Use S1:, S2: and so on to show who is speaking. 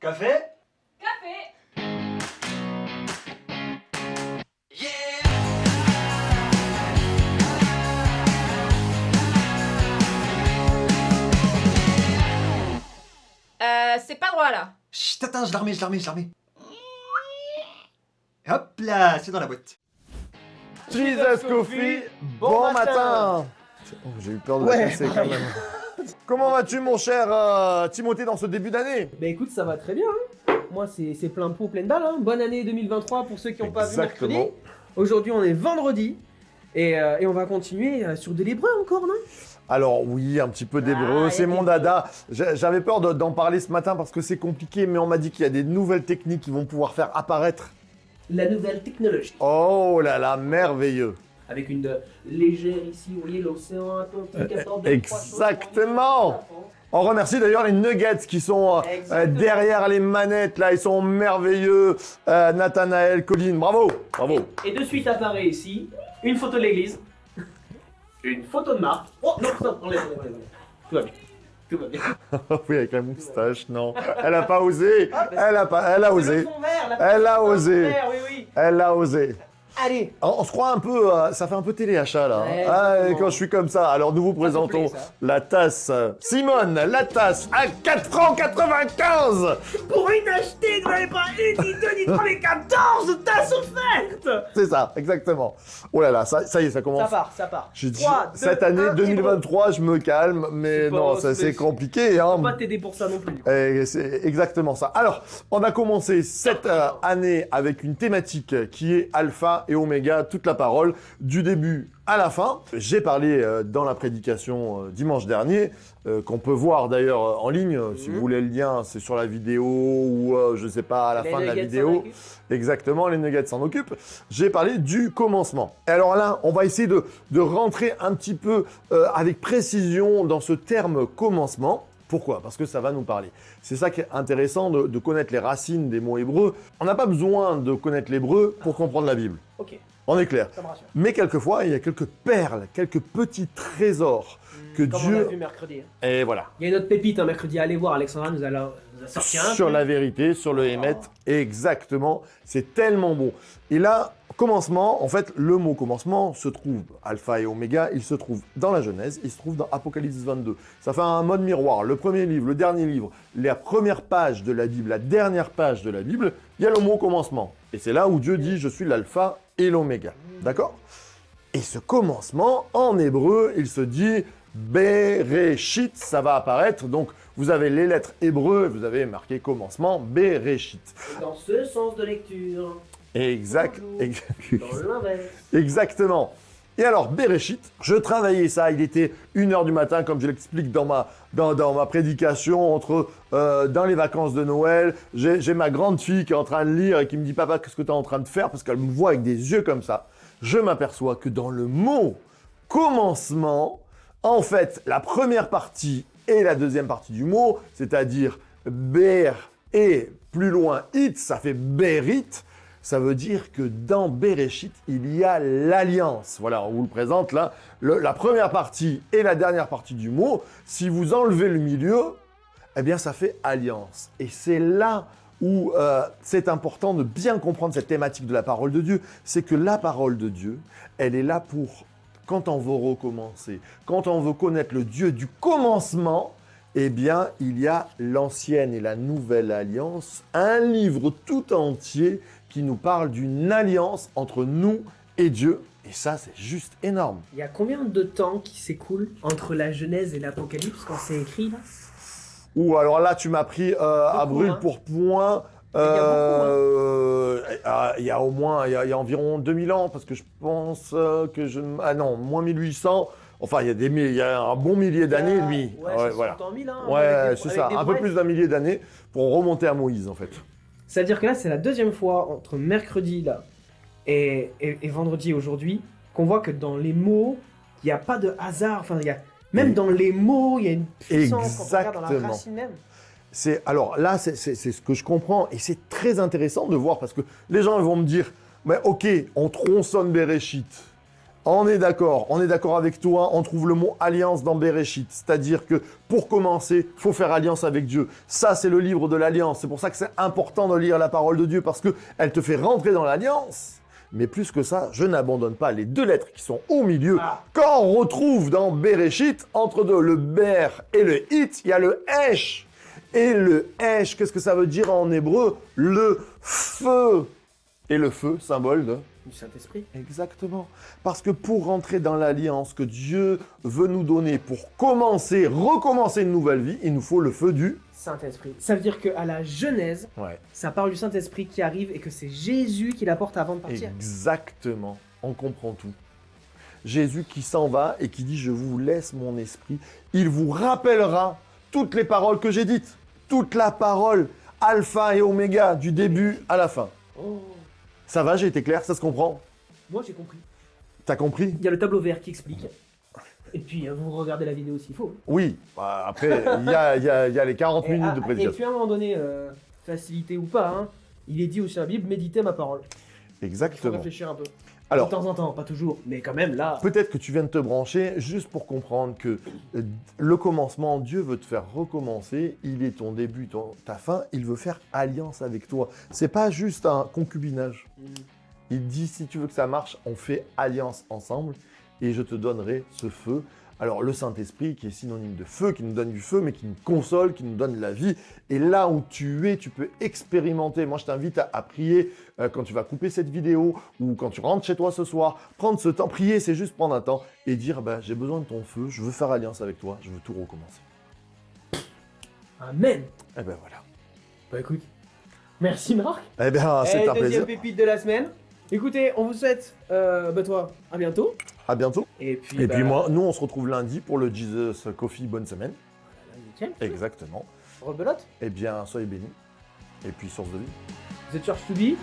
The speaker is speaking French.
S1: Café?
S2: Café. C'est pas droit là.
S1: Chut, attends, je la remets. Et hop là, c'est dans la boîte.
S3: Jesus Coffee, bon matin. Oh, j'ai eu peur de la casser quand même. Comment vas-tu mon cher Timothée dans ce début d'année?
S4: Bah écoute, ça va très bien. Hein. Moi, c'est plein pot, pleine balle. Hein. Bonne année 2023 pour ceux qui n'ont pas vu mercredi. Aujourd'hui, on est vendredi. Et on va continuer sur de l'hébreu encore, non?
S3: Alors oui, un petit peu d'hébreu, c'est mon dada. J'avais peur d'en parler ce matin parce que c'est compliqué, mais on m'a dit qu'il y a des nouvelles techniques qui vont pouvoir faire apparaître.
S4: La nouvelle technologie.
S3: Oh là là, merveilleux.
S4: Avec une légère ici, vous voyez l'océan Atlantique.
S3: Exactement. On remercie d'ailleurs les Nuggets qui sont derrière les manettes, là, ils sont merveilleux. Nathanaël, Colline, bravo.
S4: Et de suite apparaît ici une photo de l'église, une photo de Marc. Oh non, enlève. Tout va bien.
S3: Oui, avec la moustache, non. Elle a pas osé. Elle a osé. Elle a osé.
S4: Oui.
S3: Elle a osé.
S4: Allez.
S3: On se croit un peu, ça fait un peu téléachat là.
S4: Ouais,
S3: Quand je suis comme ça. Alors nous vous présentons la tasse Simone, la tasse à 4 francs 95.
S4: Pour une achetée, vous n'avez pas une, ni deux, ni trois, mais 14 tasses offertes.
S3: C'est ça, exactement. Oh là là, ça y est, ça commence.
S4: Ça part.
S3: J'ai dit,
S4: 3, 2,
S3: cette année
S4: 1,
S3: 2023, je me calme, mais
S4: C'est
S3: non,
S4: pas-
S3: ça
S4: c'est-
S3: c'est compliqué. Hein.
S4: Faut pas t'aider pour ça non plus.
S3: Et c'est exactement ça. Alors, on a commencé cette année avec une thématique qui est alpha et oméga, toute la parole, du début à la fin. J'ai parlé dans la prédication dimanche dernier, qu'on peut voir d'ailleurs en ligne, si vous voulez le lien, c'est sur la vidéo ou je sais pas, à la fin de la vidéo. Exactement, les nuggets s'en occupent. J'ai parlé du commencement. Et alors là, on va essayer de rentrer un petit peu avec précision dans ce terme commencement. Pourquoi? Parce que ça va nous parler. C'est ça qui est intéressant de connaître les racines des mots hébreux. On n'a pas besoin de connaître l'hébreu pour comprendre la Bible.
S4: Ok,
S3: On est clair.
S4: ça me rassure.
S3: Mais quelquefois, il y a quelques perles, quelques petits trésors que
S4: Comme on
S3: Dieu...
S4: a vu mercredi. Hein.
S3: Et voilà.
S4: Il y a une autre pépite mercredi, allez voir, Alexandra nous a sorti un.
S3: Sur la vérité, sur le Hémet, exactement. C'est tellement bon. Et là, commencement, en fait, le mot commencement se trouve, alpha et oméga, il se trouve dans la Genèse, il se trouve dans Apocalypse 22. Ça fait un mode miroir. Le premier livre, le dernier livre, la première page de la Bible, la dernière page de la Bible, il y a le mot commencement. Et c'est là où Dieu dit, je suis l'alpha et l'oméga. D'accord? Et ce commencement, en hébreu, il se dit Bereshit, ça va apparaître. Donc, vous avez les lettres hébreux, vous avez marqué commencement, Bereshit.
S4: Dans ce sens de lecture.
S3: Exact.
S4: Dans l'inverse.
S3: Exactement. Et alors, Bereshit, je travaillais ça, il était 1h du matin, comme je l'explique dans ma prédication, dans les vacances de Noël. J'ai ma grande fille qui est en train de lire et qui me dit « Papa, qu'est-ce que tu es en train de faire ?» Parce qu'elle me voit avec des yeux comme ça. Je m'aperçois que dans le mot « commencement », en fait, la première partie et la deuxième partie du mot, c'est-à-dire « ber » et plus loin « it », ça fait « berit », ça veut dire que dans Bereshit, il y a l'alliance. Voilà, on vous le présente là. La première partie et la dernière partie du mot, si vous enlevez le milieu, eh bien ça fait alliance. Et c'est là où c'est important de bien comprendre cette thématique de la parole de Dieu. C'est que la parole de Dieu, elle est là pour, quand on veut recommencer, quand on veut connaître le Dieu du commencement, eh bien, il y a l'ancienne et la nouvelle alliance, un livre tout entier qui nous parle d'une alliance entre nous et Dieu. Et ça, c'est juste énorme.
S4: Il y a combien de temps qui s'écoule entre la Genèse et l'Apocalypse quand c'est écrit là?
S3: Ou alors là, tu m'as pris à brûle pour point. Il y a au moins, il y a environ 2000 ans, parce que je pense que je... Ah non, moins 1800. Enfin, il y a un bon millier d'années, lui.
S4: Ouais,
S3: voilà.
S4: 000 hein,
S3: Ouais, c'est ça. Un peu plus d'un millier d'années pour remonter à Moïse, en fait.
S4: C'est-à-dire que là, c'est la deuxième fois entre mercredi là et vendredi aujourd'hui qu'on voit que dans les mots, il n'y a pas de hasard. Enfin, même dans les mots, il y a une puissance quand on regarde dans la racine même.
S3: Alors là, c'est ce que je comprends et c'est très intéressant de voir parce que les gens vont me dire, mais ok, on tronçonne Bereshit. On est d'accord avec toi, on trouve le mot alliance dans Bereshit, c'est-à-dire que pour commencer, faut faire alliance avec Dieu. Ça, c'est le livre de l'alliance, c'est pour ça que c'est important de lire la parole de Dieu, parce qu'elle te fait rentrer dans l'alliance. Mais plus que ça, je n'abandonne pas les 2 lettres qui sont au milieu. Quand on retrouve dans Bereshit, entre le ber et le it, il y a le hesh. Et le hesh, qu'est-ce que ça veut dire en hébreu? Le feu. Et le feu, symbole de...
S4: Du Saint-Esprit.
S3: Exactement. Parce que pour rentrer dans l'alliance que Dieu veut nous donner pour recommencer une nouvelle vie, il nous faut le feu du...
S4: Saint-Esprit. Ça veut dire qu'à la Genèse, ça parle du Saint-Esprit qui arrive et que c'est Jésus qui l'apporte avant de partir.
S3: Exactement. On comprend tout. Jésus qui s'en va et qui dit « Je vous laisse mon esprit ». Il vous rappellera toutes les paroles que j'ai dites. Toute la parole, alpha et oméga, du début à la fin.
S4: Oh.
S3: Ça va, j'ai été clair, ça se comprend?
S4: Moi j'ai compris.
S3: T'as compris?
S4: Il y a le tableau vert qui explique. Et puis vous regardez la vidéo s'il faut.
S3: Oui, bah, après, il y a les 40 minutes de
S4: Et
S3: prédication.
S4: puis à un moment donné, facilité ou pas, hein, il est dit aussi dans la Bible, méditez ma parole. Il faut
S3: Exactement.
S4: réfléchir un peu.
S3: Alors,
S4: de temps en temps, pas toujours, mais quand même là.
S3: peut-être que tu viens de te brancher juste pour comprendre que le commencement, Dieu veut te faire recommencer, il est ton début, ta fin, il veut faire alliance avec toi. C'est pas juste un concubinage. Il dit, si tu veux que ça marche, on fait alliance ensemble et je te donnerai ce feu. Alors le Saint-Esprit qui est synonyme de feu, qui nous donne du feu, mais qui nous console, qui nous donne la vie. Et là où tu es, tu peux expérimenter. Moi, je t'invite à prier quand tu vas couper cette vidéo ou quand tu rentres chez toi ce soir. Prendre ce temps. Prier, c'est juste prendre un temps et dire, bah, j'ai besoin de ton feu, je veux faire alliance avec toi, je veux tout recommencer.
S4: Amen.
S3: Et ben voilà.
S4: Bah écoute, merci Marc.
S3: Eh bien, c'est un
S4: Deuxième
S3: plaisir.
S4: pépite de la semaine. Écoutez, on vous souhaite, toi, à bientôt.
S3: À bientôt.
S4: Et puis,
S3: Et puis moi, nous, on se retrouve lundi pour le Jesus Coffee. Bonne semaine.
S4: Nickel.
S3: Exactement.
S4: Rebelote.
S3: Eh bien, soyez bénis. Et puis, source de vie.
S4: Vous êtes Church to be.